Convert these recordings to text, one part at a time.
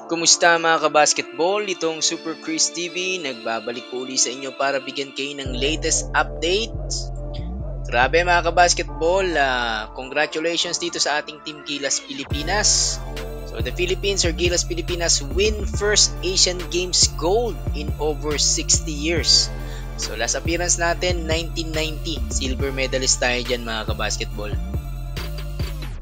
Kumusta mga kabasketball? Itong Super Chris TV, nagbabalik po uli sa inyo para bigyan kayo ng latest updates. Grabe mga kabasketball, congratulations dito sa ating Team Gilas Pilipinas. So the Philippines or Gilas Pilipinas win first Asian Games gold in over 60 years. So last appearance natin 1990, silver medalist tayo dyan mga kabasketball.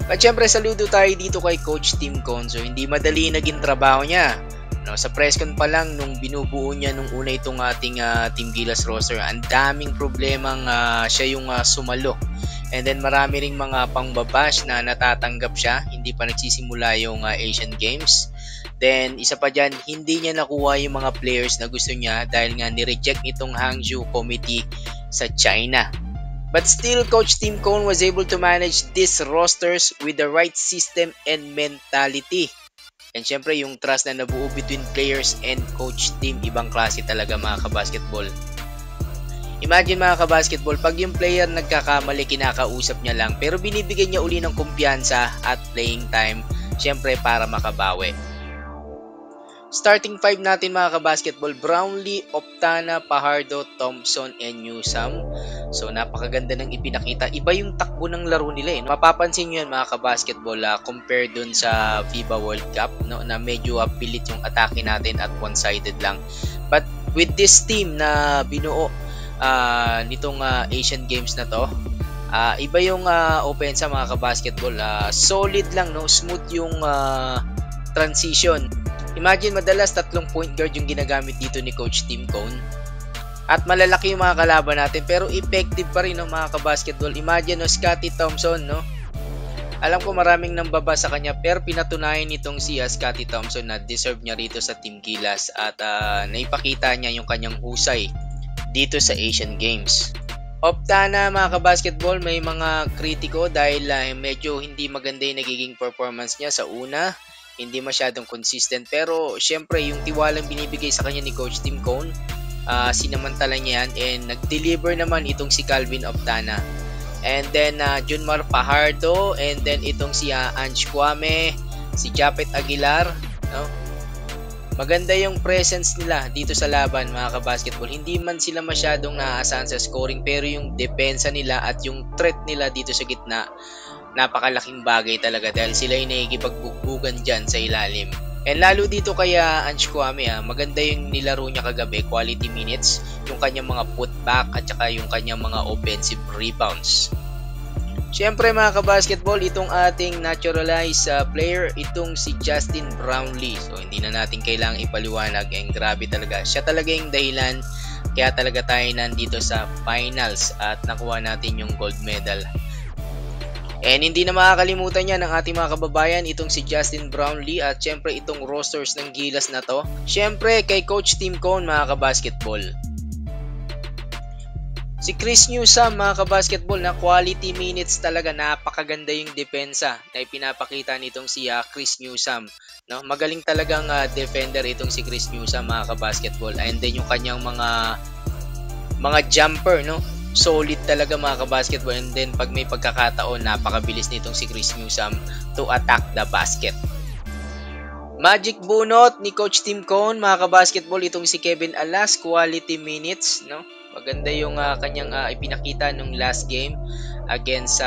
At syempre saludo tayo dito kay Coach Tim Cone. So hindi madali naging trabaho niya. No, sa press con pa lang nung binubuo niya nung una itong ating Team Gilas roster, ang daming problemang siya yung sumalo. And then marami ring mga pangbabash na natatanggap siya, hindi pa nagsisimula yung Asian Games. Then isa pa dyan, hindi niya nakuha yung mga players na gusto niya dahil nga ni-reject itong Hangzhou Committee sa China. But still, Coach Tim Cone was able to manage these rosters with the right system and mentality. And syempre, yung trust na nabuo between players and Coach Tim, ibang klase talaga mga kabasketball. Imagine mga kabasketball, pag yung player nagkakamali, kinakausap niya lang, pero binibigyan niya uli ng kumpiyansa at playing time, syempre para makabawi. Starting 5 natin mga kabasketball, Brownlee, Optana, Pajardo, Thompson, and Newsome. So napakaganda ng ipinakita. Iba yung takbo ng laro nila eh. Mapapansin nyo yan mga kabasketball compared dun sa FIBA World Cup, no, na medyo pilit yung atake natin at one-sided lang. But with this team na binuo nitong Asian Games na to, iba yung opensa mga kabasketball. Solid lang, no? Smooth yung transition. Imagine madalas 3 point guard yung ginagamit dito ni Coach Tim Cone. At malalaki yung mga kalaban natin pero effective pa rin, no, mga kabasketball. Imagine Scottie Thompson, no? Alam ko maraming nambaba sa kanya pero pinatunayan nitong si Scottie Thompson na deserve niya rito sa Team Gilas at naipakita niya yung kanyang husay dito sa Asian Games. Optana mga kabasketball, may mga kritiko dahil medyo hindi maganda yung nagiging performance niya sa una. Hindi masyadong consistent pero syempre yung tiwalang binibigay sa kanya ni Coach Tim Cone, sinamantala niya yan and nag-deliver naman itong si Calvin Optana. And then Junmar Pajardo and then itong si Ange Kwame, si Japet Aguilar, no? Maganda yung presence nila dito sa laban mga kabasketball. Hindi man sila masyadong naaasahan sa scoring pero yung depensa nila at yung threat nila dito sa gitna, napakalaking bagay talaga dahil sila yung nakikipagbugbuggan dyan sa ilalim. And lalo dito kaya Ange Kwame, maganda yung nilaro niya kagabi, quality minutes, yung kanyang mga putback at saka yung kanyang mga offensive rebounds. Siyempre mga kabasketball, itong ating naturalized player, itong si Justin Brownlee. So hindi na natin kailangang ipaliwanag, grabe talaga. Siya talaga yung dahilan kaya talaga tayo nandito sa finals at nakuha natin yung gold medal. And hindi na makakalimutan yan ng ating mga kababayan, itong si Justin Brownlee at syempre itong rosters ng Gilas na to. Syempre kay Coach Tim Cone mga kabasketball. Si Chris Newsome mga kabasketball, na quality minutes talaga, napakaganda yung depensa na ipinapakita nitong si Chris Newsome. No? Magaling talagang defender itong si Chris Newsome mga kabasketball. And then yung kanyang mga jumper, no? Solid talaga mga kabasketball. And then pag may pagkakataon, napakabilis nitong si Chris Newsome to attack the basket. Magic bunot ni Coach Tim Cone mga kabasketball, itong si Kevin Alas, quality minutes, no? Maganda yung kanyang ipinakita nung last game against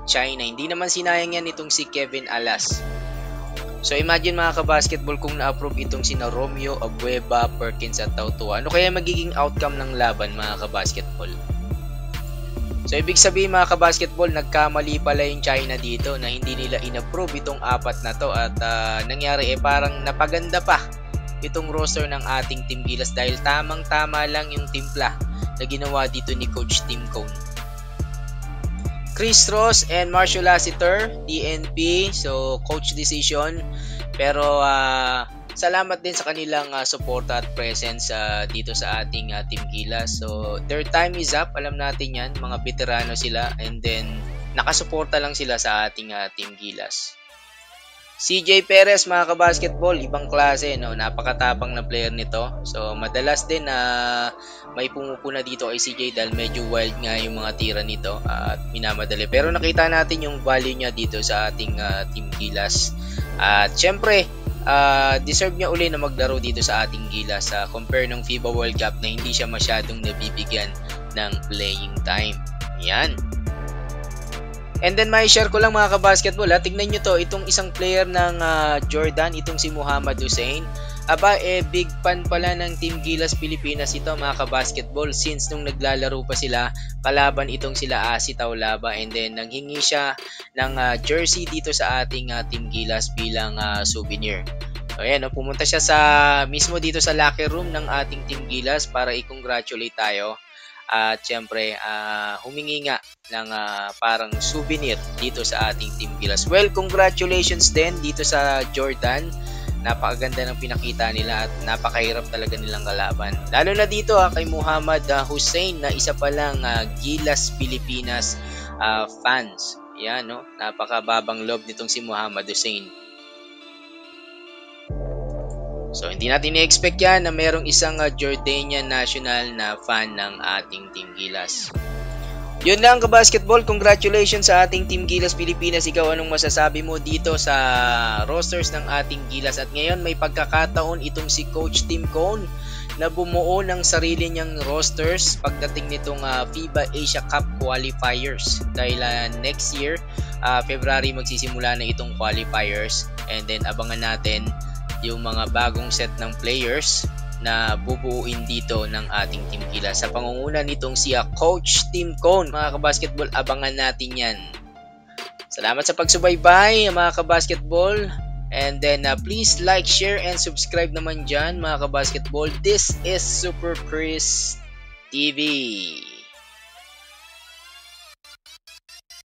China. Hindi naman sinayang yan itong si Kevin Alas. So imagine mga kabasketball kung na-approve itong sina Romeo, Abueva, Perkins at Tautua. Ano kaya magiging outcome ng laban mga kabasketball? So ibig sabihin mga kabasketball, nagkamali pala yung China dito na hindi nila in-approve itong 4 na to at nangyari parang napaganda pa itong roster ng ating Team Gilas dahil tamang-tama lang yung timpla na ginawa dito ni Coach Tim Cone. Chris Ross and Marshall Lassiter, DNP, so coach decision, pero salamat din sa kanilang suporta at presence dito sa ating Team Gilas. So their time is up, alam natin yan, mga veterano sila and then nakasuporta lang sila sa ating Team Gilas. CJ Perez mga kabasketball, ibang klase, no? Napakatapang na player nito. So madalas din na may pumupuna dito kay CJ dahil medyo wild nga yung mga tira nito at minamadali. Pero nakita natin yung value niya dito sa ating Team Gilas. At syempre, deserve niya uli na maglaro dito sa ating Gilas compare ng FIBA World Cup na hindi siya masyadong nabibigyan ng playing time. Yan. And then may share ko lang mga kabasketball, tignan nyo to, itong isang player ng Jordan, itong si Muhammad Hussein. Big fan pala ng Team Gilas Pilipinas ito mga kabasketball, since nung naglalaro pa sila kalaban itong sila Asi Taulaba, and then nanghingi siya ng jersey dito sa ating Team Gilas bilang souvenir. So ayan, pumunta siya mismo dito sa locker room ng ating Team Gilas para i-congratulate tayo. At syempre, humingi nga ng parang souvenir dito sa ating Team Gilas. Well, congratulations din dito sa Jordan. Napakaganda ng pinakita nila at napakahirap talaga nilang kalaban. Lalo na dito kay Muhammad Hussein na isa palang Gilas Pilipinas fans. Yan, no? Napakababang loob nitong si Muhammad Hussein. So, hindi natin i-expect yan na merong isang Jordanian national na fan ng ating Team Gilas. Yun lang kabasketball. Congratulations sa ating Team Gilas Pilipinas. Ikaw, anong masasabi mo dito sa rosters ng ating Gilas? At ngayon may pagkakataon itong si Coach Tim Cone na bumuo ng sarili niyang rosters pagdating nitong FIBA Asia Cup qualifiers. Dahil next year, February magsisimula na itong qualifiers. And then abangan natin yung mga bagong set ng players na bubuuin dito ng ating Team Gilas sa pangunguna nitong si Coach Tim Cone. Mga kabasketball, abangan natin yan. Salamat sa pagsubaybay mga kabasketball, and then please like, share, and subscribe naman dyan mga kabasketball. This is Super Chris TV.